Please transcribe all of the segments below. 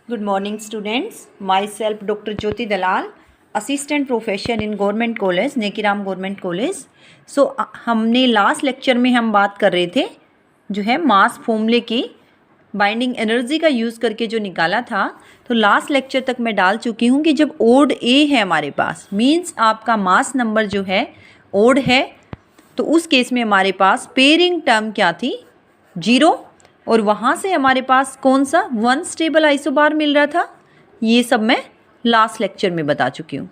Good morning students. Myself Dr. Jyoti Dalal, Assistant Professor in Government College, Nekiram Government College. हमने last lecture में हम बात कर रहे थे जो है मास फॉर्मूले की बाइंडिंग एनर्जी का यूज़ करके जो निकाला था। तो लास्ट लेक्चर तक मैं डाल चुकी हूँ कि जब ओड ए है हमारे पास, मीन्स आपका मास नंबर जो है ओड है, तो उस केस में हमारे पास पेयरिंग टर्म क्या थी, 0, और वहाँ से हमारे पास कौन सा 1 स्टेबल आइसोबार मिल रहा था। ये सब मैं लास्ट लेक्चर में बता चुकी हूँ।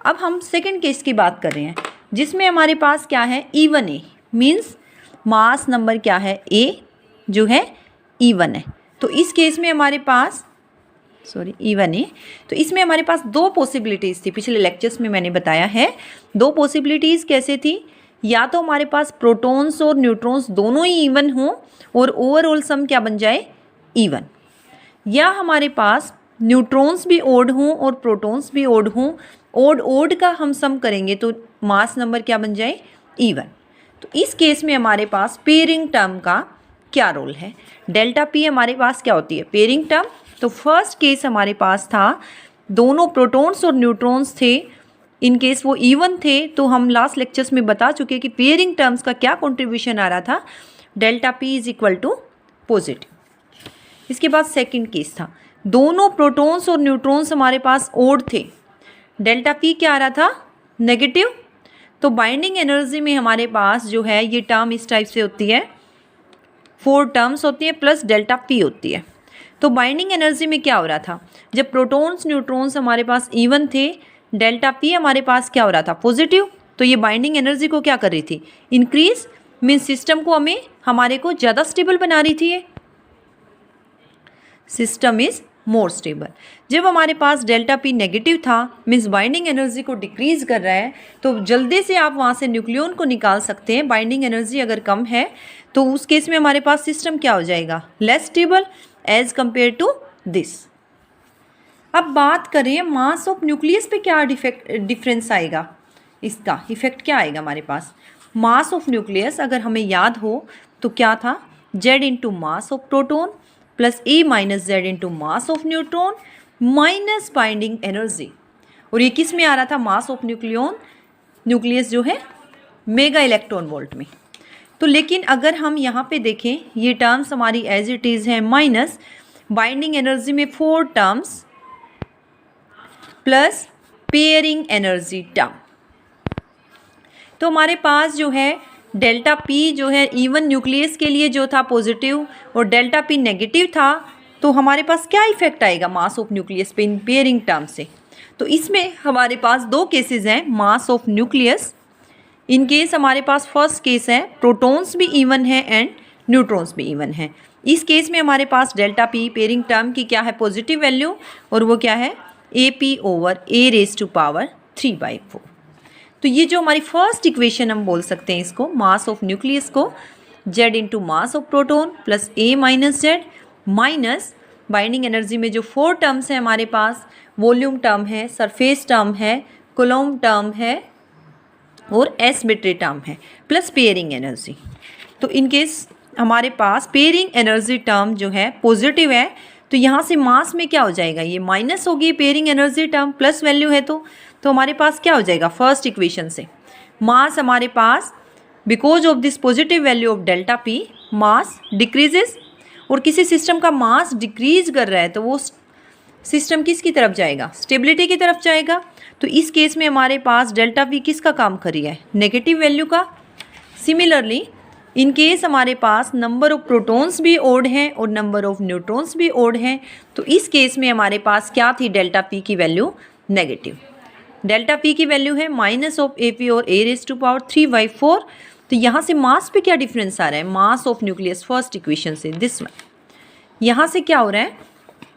अब हम सेकंड केस की बात कर रहे हैं जिसमें हमारे पास क्या है, even a, means mass number क्या है, ए जो है इवन है। तो इस केस में हमारे पास इवन है, तो इसमें हमारे पास दो पॉसिबिलिटीज़ थी। पिछले लेक्चर्स में मैंने बताया है दो पॉसिबिलिटीज़ कैसे थी, या तो हमारे पास प्रोटॉन्स और न्यूट्रॉन्स दोनों ही इवन हों और ओवरऑल सम क्या बन जाए, इवन, या हमारे पास न्यूट्रॉन्स भी ओड हों और प्रोटॉन्स भी ओड हों, ओड का हम सम करेंगे तो मास नंबर क्या बन जाए, इवन। तो इस केस में हमारे पास पेयरिंग टर्म का क्या रोल है, डेल्टा पी हमारे पास क्या होती है, पेयरिंग टर्म। तो फर्स्ट केस हमारे पास था दोनों प्रोटॉन्स और न्यूट्रॉन्स थे, इन केस वो इवन थे, तो हम लास्ट लेक्चर्स में बता चुके कि पेयरिंग टर्म्स का क्या कंट्रीब्यूशन आ रहा था, delta P is equal to positive. इसके बाद सेकंड केस था दोनों प्रोटॉन्स और न्यूट्रॉन्स हमारे पास ओड थे, डेल्टा पी क्या आ रहा था, नेगेटिव। तो बाइंडिंग एनर्जी में हमारे पास जो है ये टर्म इस टाइप से होती है, 4 टर्म्स होती हैं प्लस डेल्टा पी होती है। तो बाइंडिंग एनर्जी में क्या हो रहा था, जब प्रोटॉन्स न्यूट्रॉन्स हमारे पास इवन थे, डेल्टा पी हमारे पास क्या हो रहा था, पॉजिटिव। तो ये बाइंडिंग एनर्जी को क्या कर रही थी, इंक्रीज, मीन्स सिस्टम को हमारे को ज़्यादा स्टेबल बना रही थी, ये सिस्टम इज मोर स्टेबल। जब हमारे पास डेल्टा पी नेगेटिव था, मीन्स बाइंडिंग एनर्जी को डिक्रीज कर रहा है, तो जल्दी से आप वहाँ से न्यूक्लियन को निकाल सकते हैं। बाइंडिंग एनर्जी अगर कम है तो उस केस में हमारे पास सिस्टम क्या हो जाएगा, less stable as compare to this. अब बात करें मास ऑफ न्यूक्लियस पे क्या डिफरेंस आएगा, इसका इफेक्ट क्या आएगा हमारे पास। मास ऑफ न्यूक्लियस अगर हमें याद हो तो क्या था, Z into mass of proton plus A minus Z into mass of neutron minus binding energy. और ये किस में आ रहा था, मास ऑफ न्यूक्लियस जो है मेगा इलेक्ट्रॉन वोल्ट में। तो लेकिन अगर हम यहाँ पे देखें, ये टर्म्स हमारी एज इट इज़ है, माइनस बाइंडिंग एनर्जी में 4 terms plus pairing energy term. तो हमारे पास जो है डेल्टा पी जो है इवन न्यूक्लियस के लिए जो था पॉजिटिव और डेल्टा पी नेगेटिव था, तो हमारे पास क्या इफेक्ट आएगा मास ऑफ न्यूक्लियस पे इन पेयरिंग टर्म से। तो इसमें हमारे पास दो केसेस हैं, mass of nucleus, in case हमारे पास फर्स्ट केस है प्रोटॉन्स भी इवन है एंड न्यूट्रॉन्स भी इवन है। इस केस में हमारे पास डेल्टा पी पेयरिंग टर्म की क्या है, पॉजिटिव वैल्यू, और वो क्या है, A P over A raise to power 3/4। तो ये जो हमारी फर्स्ट इक्वेशन हम बोल सकते हैं इसको, मास ऑफ न्यूक्लियस को Z into mass of proton plus A minus Z minus binding energy में जो 4 टर्म्स हैं हमारे पास, वॉल्यूम टर्म है, सरफेस टर्म है, कूलम्ब टर्म है और एस बैटरी टर्म है, प्लस पेयरिंग एनर्जी। तो इन केस हमारे पास पेयरिंग एनर्जी टर्म जो है पॉजिटिव है, तो यहाँ से मास में क्या हो जाएगा, ये माइनस होगी pairing energy term, plus value है तो हमारे पास क्या हो जाएगा, फर्स्ट इक्वेशन से मास हमारे पास because of this positive value of delta P mass decreases, और किसी सिस्टम का मास डिक्रीज कर रहा है तो वो सिस्टम किसकी तरफ जाएगा, स्टेबिलिटी की तरफ जाएगा। तो इस केस में हमारे पास डेल्टा पी किसका काम कर रही है, नेगेटिव वैल्यू का। सिमिलरली इन केस हमारे पास नंबर ऑफ प्रोटॉन्स भी ओड हैं और नंबर ऑफ न्यूट्रॉन्स भी ओड हैं, तो इस केस में हमारे पास क्या थी, डेल्टा पी की वैल्यू नेगेटिव। डेल्टा पी की वैल्यू है माइनस ऑफ ए पी और ए रेज टू पावर 3/4। तो यहाँ से मास पे क्या डिफरेंस आ रहा है, मास ऑफ न्यूक्लियस फर्स्ट इक्वेशन से दिस वन, यहाँ से क्या हो रहा है,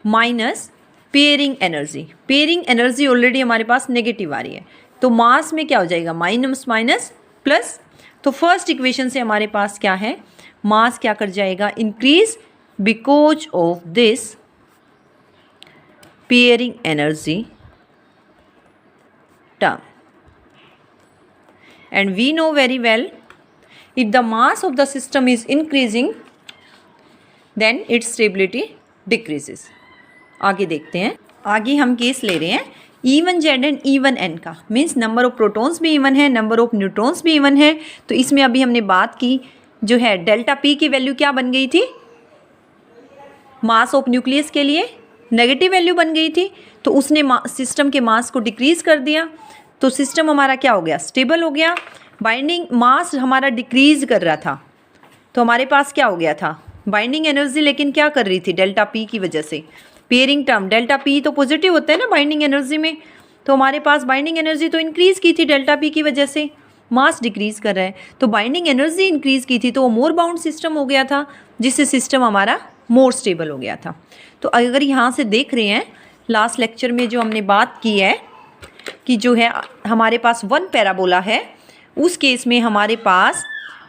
minus pairing energy. Pairing energy already हमारे पास नेगेटिव आ रही है, तो मास में क्या हो जाएगा, माइनस माइनस प्लस। तो फर्स्ट इक्वेशन से हमारे पास क्या है, मास क्या कर जाएगा, increase because of this pairing energy term. And we know very well, if the mass of the system is increasing, then its stability decreases. आगे देखते हैं, आगे हम केस ले रहे हैं even Z and even N का, मीन्स नंबर ऑफ प्रोटॉन्स भी इवन है, नंबर ऑफ न्यूट्रॉन्स भी इवन है। तो इसमें अभी हमने बात की जो है डेल्टा पी की वैल्यू क्या बन गई थी, मास ऑफ न्यूक्लियस के लिए नेगेटिव वैल्यू बन गई थी, तो उसने सिस्टम के मास को डिक्रीज कर दिया, तो सिस्टम हमारा क्या हो गया, स्टेबल हो गया। बाइंडिंग मास हमारा डिक्रीज कर रहा था, तो हमारे पास क्या हो गया था, बाइंडिंग एनर्जी लेकिन क्या कर रही थी, डेल्टा पी की वजह से पेयरिंग टर्म, डेल्टा पी तो पॉजिटिव होता है ना बाइंडिंग एनर्जी में, तो हमारे पास बाइंडिंग एनर्जी तो इंक्रीज़ की थी डेल्टा पी की वजह से, मास डिक्रीज कर रहा है, तो बाइंडिंग एनर्जी इंक्रीज़ की थी तो वो मोर बाउंड सिस्टम हो गया था, जिससे सिस्टम हमारा मोर स्टेबल हो गया था। तो अगर यहाँ से देख रहे हैं लास्ट लेक्चर में जो हमने बात की है कि जो है हमारे पास वन पैराबोला है, उस केस में हमारे पास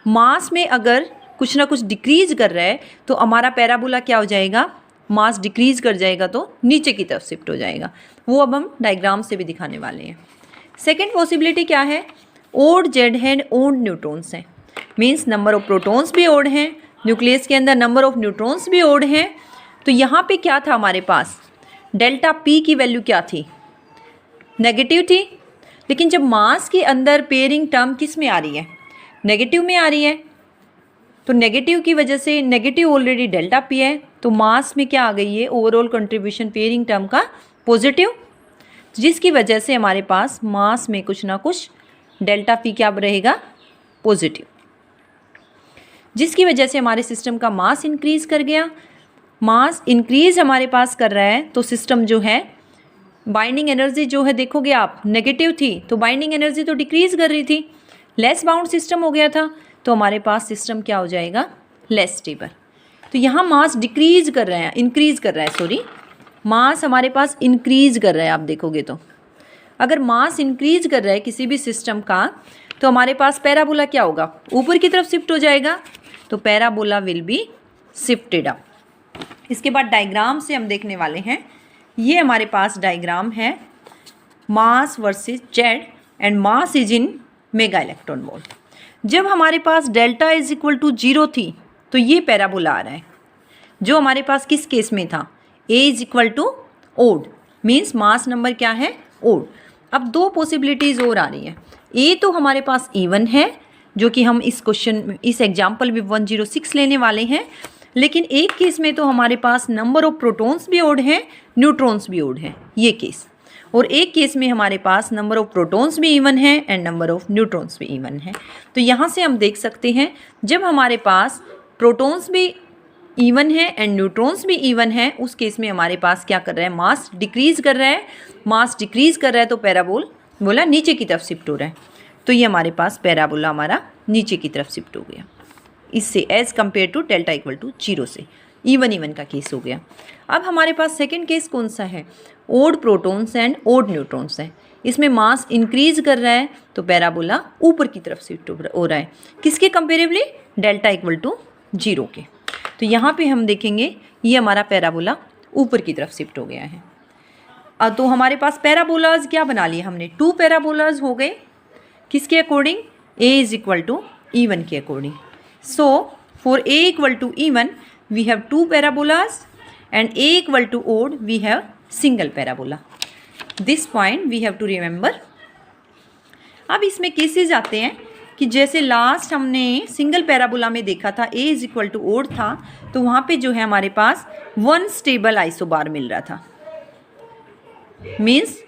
मास में अगर कुछ ना कुछ डिक्रीज कर रहा है तो हमारा पैराबोला क्या हो जाएगा, मास डिक्रीज कर जाएगा तो नीचे की तरफ शिफ्ट हो जाएगा। वो अब हम डायग्राम से भी दिखाने वाले हैं। सेकेंड पॉसिबिलिटी क्या है, ओड जेड है, ओड न्यूट्रॉन्स हैं, मीन्स नंबर ऑफ प्रोटॉन्स भी ओड हैं, न्यूक्लियस के अंदर नंबर ऑफ न्यूट्रॉन्स भी ओड हैं। तो यहाँ पे क्या था हमारे पास, डेल्टा पी की वैल्यू क्या थी, नेगेटिव थी, लेकिन जब मास के अंदर पेयरिंग टर्म किस में आ रही है, नेगेटिव में आ रही है, तो नेगेटिव की वजह से नेगेटिव ऑलरेडी डेल्टा पी है, तो मास में क्या आ गई है, ओवरऑल कंट्रीब्यूशन पेयरिंग टर्म का पॉजिटिव, जिसकी वजह से हमारे पास मास में कुछ ना कुछ डेल्टा पी क्या रहेगा, पॉजिटिव, जिसकी वजह से हमारे सिस्टम का मास इंक्रीज कर गया। मास इंक्रीज हमारे पास कर रहा है तो सिस्टम जो है बाइंडिंग एनर्जी जो है देखोगे आप नेगेटिव थी, तो बाइंडिंग एनर्जी तो डिक्रीज कर रही थी, लेस बाउंड सिस्टम हो गया था, तो हमारे पास सिस्टम क्या हो जाएगा, लेस स्टेबल। तो यहाँ मास डिक्रीज कर रहा है, इंक्रीज कर रहा है, सॉरी मास हमारे पास इंक्रीज कर रहा है। आप देखोगे तो अगर मास इंक्रीज कर रहा है किसी भी सिस्टम का तो हमारे पास पैराबोला क्या होगा, ऊपर की तरफ शिफ्ट हो जाएगा, तो parabola will be shifted up. इसके बाद डायग्राम से हम देखने वाले हैं, ये हमारे पास डायग्राम है mass versus Z and mass is in mega electron volt. जब हमारे पास डेल्टा इज इक्वल टू 0 थी तो ये पैराबोला आ रहा है, जो हमारे पास किस केस में था, A is equal to odd, means mass number क्या है, ओड। अब दो पॉसिबिलिटीज़ और आ रही हैं, ए तो हमारे पास इवन है, जो कि हम इस क्वेश्चन इस एग्जाम्पल में 106 लेने वाले हैं, लेकिन एक केस में तो हमारे पास नंबर ऑफ प्रोटॉन्स भी ओड हैं, न्यूट्रॉन्स भी ओड हैं, ये केस, और एक केस में हमारे पास नंबर ऑफ प्रोटॉन्स भी इवन है एंड नंबर ऑफ न्यूट्रॉन्स भी इवन है। तो यहाँ से हम देख सकते हैं जब हमारे पास प्रोटॉन्स भी इवन है एंड न्यूट्रॉन्स भी इवन है, उस केस में हमारे पास क्या कर रहा है, मास डिक्रीज कर रहा है, मास डिक्रीज कर रहा है तो पैराबोला नीचे की तरफ शिफ्ट हो रहा है, तो ये हमारे पास पैराबोला हमारा नीचे की तरफ शिफ्ट हो गया, इससे as compare to delta equal to 0 से इवन का केस हो गया। अब हमारे पास सेकेंड केस कौन सा है, odd protons and odd neutrons है, इसमें मास इंक्रीज कर रहा है तो पैराबोला ऊपर की तरफ शिफ्ट हो रहा है, किसके कंपेरेबली, डेल्टा इक्वल टू 0 के। तो यहाँ पे हम देखेंगे ये हमारा पैराबोला ऊपर की तरफ शिफ्ट हो गया है। तो हमारे पास पैराबोलाज क्या बना लिए हमने, 2 पैराबोलाज हो गए, किसके according, A is equal to even के according. So for A equal to even we have 2 parabolas and a equal to odd we have single parabola. This point we have to remember. अब इसमें cases आते हैं कि जैसे last हमने single parabola में देखा था a is equal to odd था, तो वहाँ पे जो है हमारे पास 1 स्टेबल आइसोबार मिल रहा था, मीन्स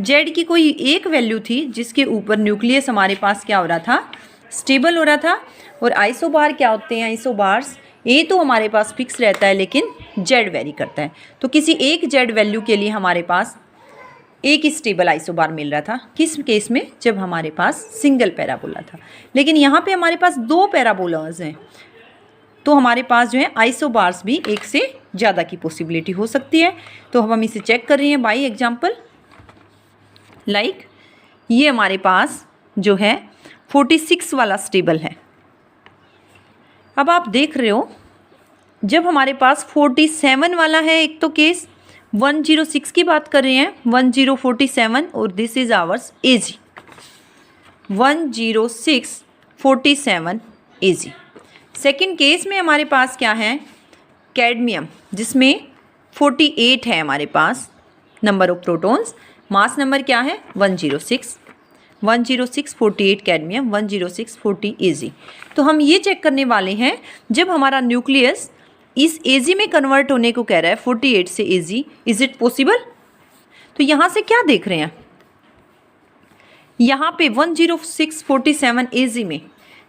z की कोई एक वैल्यू थी जिसके ऊपर न्यूक्लियस हमारे पास क्या हो रहा था, स्टेबल हो रहा था। और आइसोबार क्या होते हैं, आइसोबार्स ए तो हमारे पास फिक्स रहता है लेकिन जेड वेरी करता है, तो किसी एक जेड वैल्यू के लिए हमारे पास एक ही स्टेबल आइसोबार मिल रहा था, किस केस में, जब हमारे पास सिंगल पैराबोला था। लेकिन यहाँ पे हमारे पास 2 पैराबोलाज हैं, तो हमारे पास जो है आइसोबार्स भी एक से ज़्यादा की पॉसिबिलिटी हो सकती है। तो हम इसे चेक कर रहे हैं बाई एग्जाम्पल, लाइक ये हमारे पास जो है 46 वाला स्टेबल है। अब आप देख रहे हो जब हमारे पास 47 वाला है, एक तो केस 106 की बात कर रहे हैं, 1047, और this is ours AG 10647 AG. Second case में हमारे पास क्या है, कैडमियम जिसमें 48 है हमारे पास number of protons, mass number क्या है 106, 106 48 कैडमियम 106 40 Ag। तो हम ये चेक करने वाले हैं जब हमारा न्यूक्लियस इस Ag में कन्वर्ट होने को कह रहा है 48 से Ag, इज इट पॉसिबल? तो यहाँ से क्या देख रहे हैं, यहाँ पे 106 47 Ag में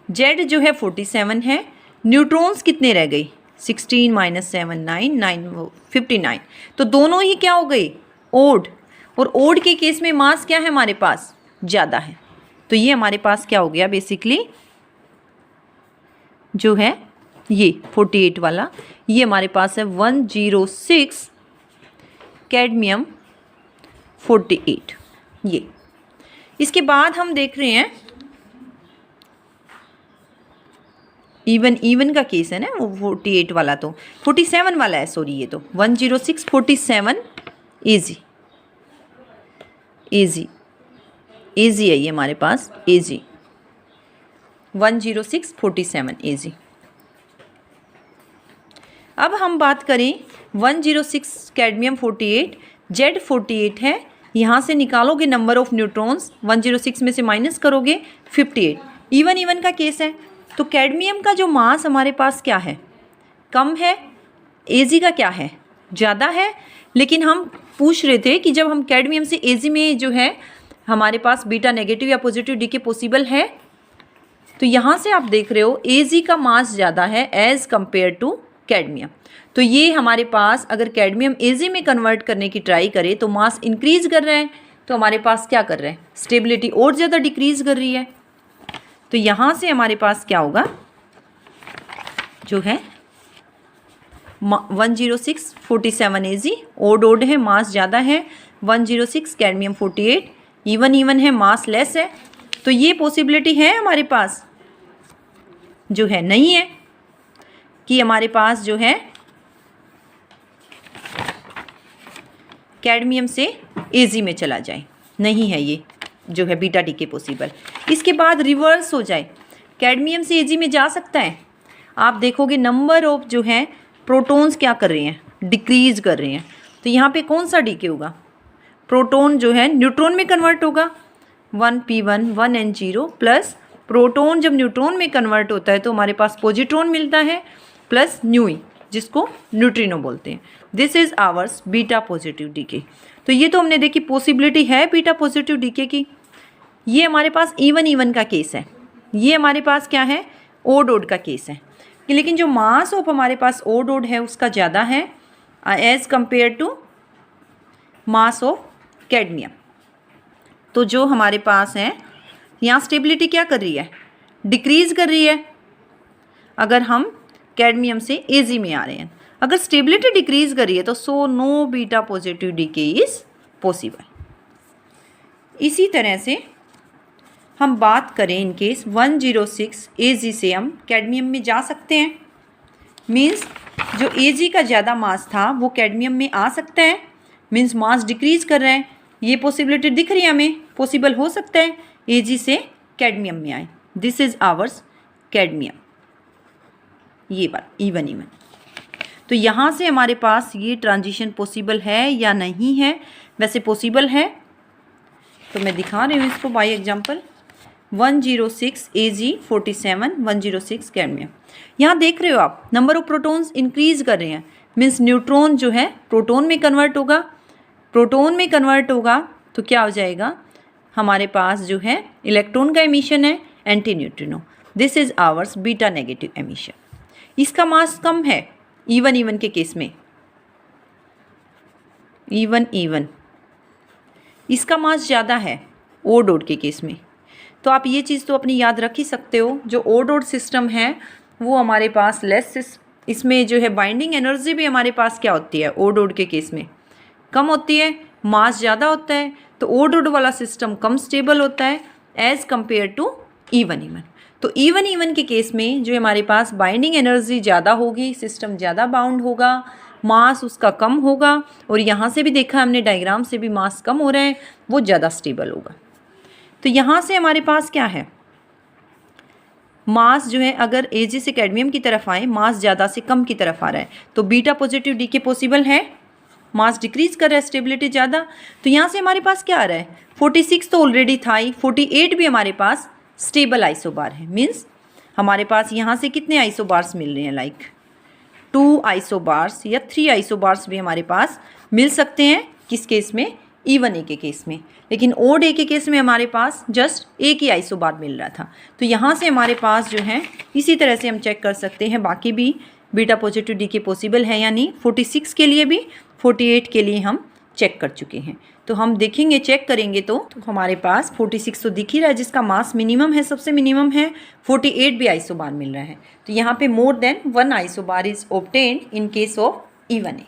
Z जो है 47 है, न्यूट्रॉन्स कितने रह गए 16 - 7 9 9 59, तो दोनों ही क्या हो गए ओड, और ओड के केस में मास क्या है हमारे पास ज़्यादा है। तो ये हमारे पास क्या हो गया बेसिकली जो है ये 48 वाला, ये हमारे पास है 106 कैडमियम 48 ये। इसके बाद हम देख रहे हैं इवन का केस है ना, वो 48 वाला तो 47 वाला है, सॉरी ये तो 106 47 Ag है ये हमारे पास Ag 106 47 Ag। अब हम बात करें 106 कैडमियम 48 Z 48 है, यहाँ से निकालोगे नंबर ऑफ न्यूट्रॉन्स 106 में से माइनस करोगे 58, इवन का केस है। तो कैडमियम का जो मास हमारे पास क्या है कम है, Ag का क्या है ज़्यादा है, लेकिन हम पूछ रहे थे कि जब हम कैडमियम से Ag में जो है हमारे पास बीटा नेगेटिव या पॉजिटिव डीके पॉसिबल है, तो यहाँ से आप देख रहे हो Ag का मास ज़्यादा है एज़ कम्पेयर टू कैडमियम। तो ये हमारे पास अगर कैडमियम Ag में कन्वर्ट करने की ट्राई करे तो मास इंक्रीज कर रहे हैं, तो हमारे पास क्या कर रहे हैं स्टेबिलिटी और ज़्यादा डिक्रीज कर रही है। तो यहाँ से हमारे पास क्या होगा जो है 106 47 Ag ओड है, मास ज़्यादा है, 106 कैडमियम 48 इवन है, मास लेस है। तो ये पॉसिबिलिटी है हमारे पास जो है नहीं है कि हमारे पास जो है कैडमियम से Ag में चला जाए, नहीं है ये जो है बीटा डीके पॉसिबल। इसके बाद रिवर्स हो जाए, कैडमियम से Ag में जा सकता है। आप देखोगे नंबर ऑफ जो है प्रोटॉन्स क्या कर रहे हैं डिक्रीज कर रहे हैं, तो यहाँ पे कौन सा डीके होगा प्रोटॉन जो है न्यूट्रॉन में कन्वर्ट होगा 1p1 1n0 प्लस प्रोटॉन जब न्यूट्रॉन में कन्वर्ट होता है तो हमारे पास पॉजिट्रॉन मिलता है प्लस न्यूई जिसको न्यूट्रिनो बोलते हैं। This is ours beta positive decay. तो ये तो हमने देखी पॉसिबिलिटी है बीटा पॉजिटिव डीके की। ये हमारे पास इवन का केस है, ये हमारे पास क्या है ओड का केस है, लेकिन जो मास ऑफ हमारे पास ओड है उसका ज़्यादा है as compare to mass of cadmium. तो जो हमारे पास है यहाँ स्टेबिलिटी क्या कर रही है डिक्रीज़ कर रही है अगर हम कैडमियम से Ag में आ रहे हैं। अगर स्टेबिलिटी डिक्रीज़ कर रही है तो so no beta positive decay is possible. इसी तरह से हम बात करें इन केस 106 Ag से हम कैडमियम में जा सकते हैं, मीन्स जो Ag का ज़्यादा मास था वो कैडमियम में आ सकता है, मीन्स मास डिक्रीज़ कर रहे हैं। ये पॉसिबिलिटी दिख रही है हमें, पॉसिबल हो सकता है Ag से कैडमियम में आए। दिस इज़ आवर्स कैडमियम, ये बात इवन। तो यहाँ से हमारे पास ये ट्रांजिशन पॉसिबल है या नहीं है, वैसे पॉसिबल है तो मैं दिखा रही हूँ इसको बाय एग्जांपल 106 Ag 47 106 कैडमियम। यहाँ देख रहे हो आप नंबर ऑफ प्रोटॉन्स इंक्रीज कर रहे हैं, मीन्स न्यूट्रॉन जो है प्रोटॉन में कन्वर्ट होगा, प्रोटॉन में कन्वर्ट होगा तो क्या हो जाएगा हमारे पास जो है इलेक्ट्रॉन का एमिशन है anti neutrino. This is ours beta negative emission. इसका मास कम है इवन के केस में, इवन इसका मास ज़्यादा है ओड के केस में। तो आप ये चीज़ तो अपनी याद रख ही सकते हो, जो ओड सिस्टम है वो हमारे पास लेस, इसमें जो है बाइंडिंग एनर्जी भी हमारे पास क्या होती है ओड के केस में कम होती है, मास ज़्यादा होता है, तो ओड वाला सिस्टम कम स्टेबल होता है एज़ कम्पेयर टू इवन। तो इवन के केस में जो हमारे पास बाइंडिंग एनर्जी ज़्यादा होगी, सिस्टम ज़्यादा बाउंड होगा, मास उसका कम होगा, और यहाँ से भी देखा हमने डायग्राम से भी मास कम हो रहा है, वो ज़्यादा स्टेबल होगा। तो यहाँ से हमारे पास क्या है मास जो है अगर एजी से कैडमियम की तरफ आए, मास ज़्यादा से कम की तरफ आ रहा है, तो बीटा पॉजिटिव डीके पॉसिबल है। मास डिक्रीज कर रहा है, स्टेबिलिटी ज़्यादा, तो यहाँ से हमारे पास क्या आ रहा है, 46 तो ऑलरेडी था ही, 48 भी हमारे पास स्टेबल आइसोबार है। मीन्स हमारे पास यहाँ से कितने आइसोबार्स मिल रहे हैं, लाइक 2 आइसोबार्स या 3 आइसोबार्स भी हमारे पास मिल सकते हैं। किस केस में, इवन ए के केस में। लेकिन ओड ए के केस में हमारे पास जस्ट एक ही आइसोबार मिल रहा था। तो यहाँ से हमारे पास जो है इसी तरह से हम चेक कर सकते हैं बाकी भी बीटा पॉजिटिव डीके पॉसिबल है या नहीं। 46 के लिए भी, 48 के लिए हम चेक कर चुके हैं। तो हम देखेंगे, चेक करेंगे तो हमारे पास 46 तो दिख ही रहा है, जिसका मास मिनिमम है, सबसे मिनिमम है। 48 भी आइसोबार मिल रहा है। तो यहाँ पे more than 1 isobar is obtained in case of even a.